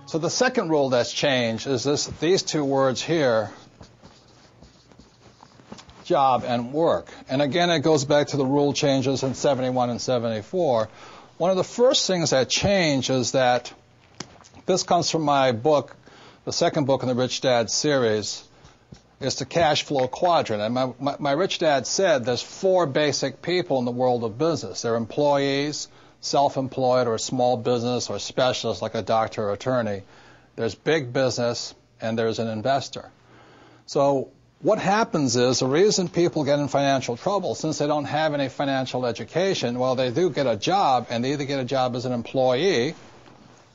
So the second rule that's changed is these two words here, job and work. And again, it goes back to the rule changes in 71 and 74. One of the first things that changed is that this comes from my book, the second book in the Rich Dad series, is the cash flow quadrant. And my Rich Dad said there's four basic people in the world of business. They're employees, self-employed or small business or specialists like a doctor or attorney. There's big business, and there's an investor. So what happens is the reason people get in financial trouble, since they don't have any financial education, well, they do get a job, and they either get a job as an employee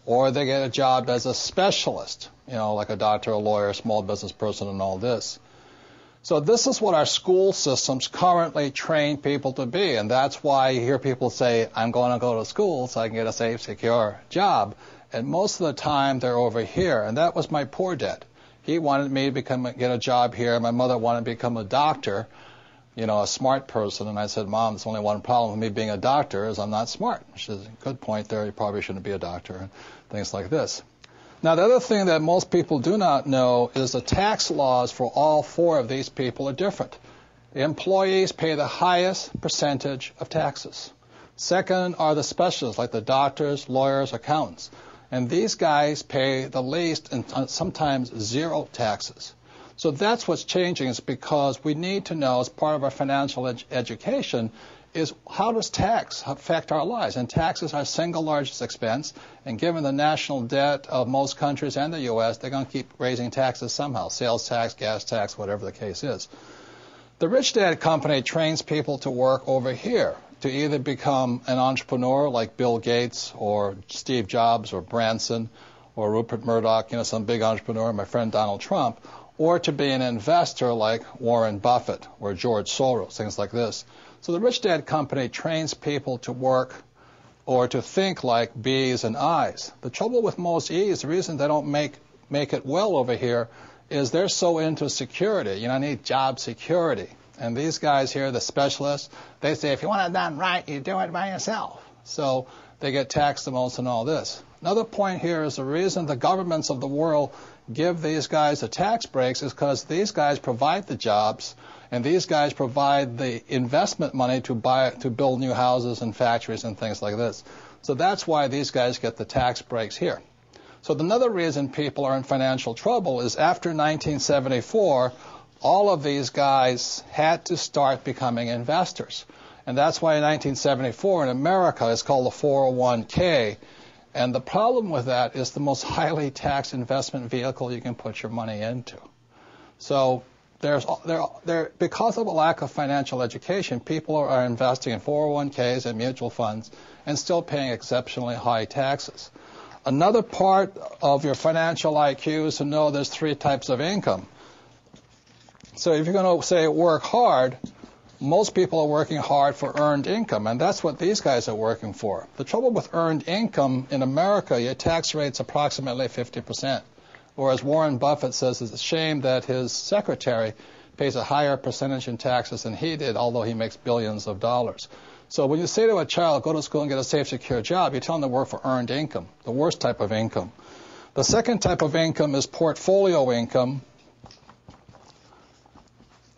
or they get a job as a specialist, like a doctor, a lawyer, small business person, and all this. So this is what our school systems currently train people to be, and that's why you hear people say, I'm going to go to school so I can get a safe, secure job. And most of the time, they're over here, and that was my poor dad. He wanted me to get a job here. My mother wanted to become a doctor, a smart person, and I said, Mom, there's only one problem with me being a doctor is I'm not smart. She says, good point there, you probably shouldn't be a doctor, and things like this. Now, the other thing that most people do not know is the tax laws for all four of these people are different. The employees pay the highest percentage of taxes. Second are the specialists, like the doctors, lawyers, accountants. And these guys pay the least and sometimes zero taxes. So that's what's changing, is because we need to know, as part of our financial education, is how does tax affect our lives? And taxes are our single largest expense, and given the national debt of most countries and the U.S., they're going to keep raising taxes somehow, sales tax, gas tax, whatever the case is. The Rich Dad Company trains people to work over here, to either become an entrepreneur like Bill Gates or Steve Jobs or Branson or Rupert Murdoch, some big entrepreneur, my friend Donald Trump, or to be an investor like Warren Buffett or George Soros, things like this. So the Rich Dad Company trains people to work or to think like B's and I's. The trouble with most E's, the reason they don't make it well over here, is they're so into security. I need job security. And these guys here, the specialists, they say, if you want it done right, you do it by yourself. So they get taxed the most and all this. Another point here is the reason the governments of the world give these guys the tax breaks is because these guys provide the jobs, and these guys provide the investment money to build new houses and factories and things like this. So that's why these guys get the tax breaks here. So another reason people are in financial trouble is after 1974, all of these guys had to start becoming investors. And that's why in 1974 in America it's called the 401k. And the problem with that is the most highly taxed investment vehicle you can put your money into. So because of a lack of financial education, people are investing in 401ks and mutual funds and still paying exceptionally high taxes. Another part of your financial IQ is to know there's three types of income. So if you're going to say work hard, most people are working hard for earned income, and that's what these guys are working for. The trouble with earned income in America, your tax rate's approximately 50%. Whereas Warren Buffett says it's a shame that his secretary pays a higher percentage in taxes than he did, although he makes billions of dollars. So when you say to a child, go to school and get a safe, secure job, you tell them to work for earned income, the worst type of income. The second type of income is portfolio income.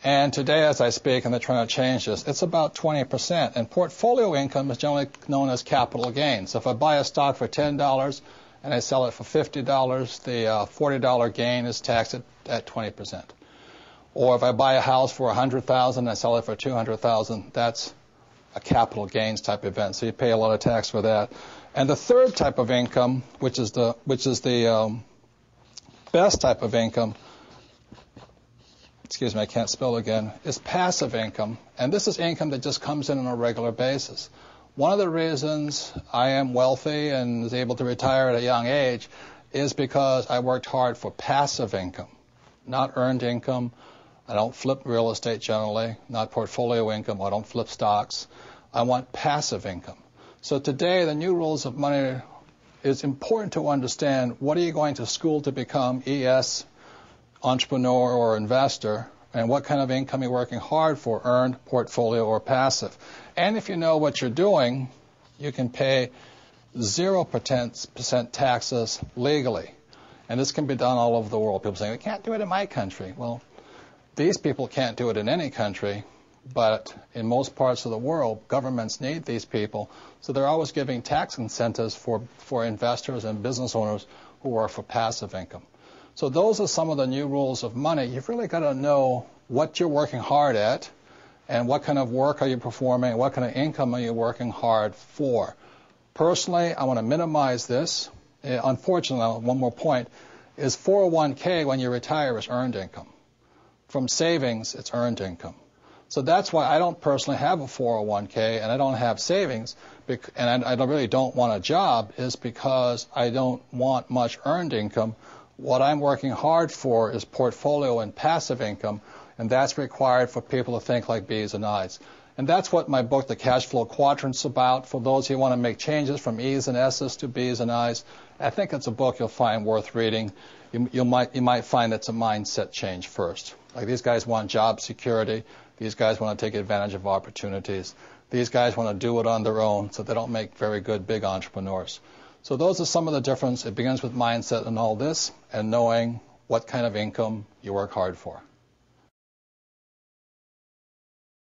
And today, as I speak, and they're trying to change this, it's about 20%. And portfolio income is generally known as capital gains. So if I buy a stock for $10 and I sell it for $50, the $40 gain is taxed at 20%. Or if I buy a house for $100,000 and I sell it for $200,000, that's a capital gains type event. So you pay a lot of tax for that. And the third type of income, which is the best type of income, excuse me, I can't spell again, is passive income. And this is income that just comes in on a regular basis. One of the reasons I am wealthy and was able to retire at a young age is because I worked hard for passive income, not earned income. I don't flip real estate generally, not portfolio income. I don't flip stocks. I want passive income. So today, the new rules of money, it's important to understand what are you going to school to become, ES, entrepreneur or investor, and what kind of income you're working hard for, earned, portfolio, or passive. And if you know what you're doing, you can pay 0% taxes legally. And this can be done all over the world. People say, we can't do it in my country. Well, these people can't do it in any country, but in most parts of the world, governments need these people. So they're always giving tax incentives for investors and business owners who work for passive income. So those are some of the new rules of money. You've really got to know what you're working hard at and what kind of work are you performing, what kind of income are you working hard for. Personally, I want to minimize this. Unfortunately, one more point, is 401k when you retire is earned income. From savings, it's earned income. So that's why I don't personally have a 401k and I don't have savings, and I really don't want a job, is because I don't want much earned income. What I'm working hard for is portfolio and passive income, and that's required for people to think like B's and I's. And that's what my book, The Cash Flow Quadrant, is about. For those who want to make changes from E's and S's to B's and I's, I think it's a book you'll find worth reading. You might find it's a mindset change first. Like, these guys want job security. These guys want to take advantage of opportunities. These guys want to do it on their own, so they don't make very good big entrepreneurs. So those are some of the difference. It begins with mindset and all this, and knowing what kind of income you work hard for.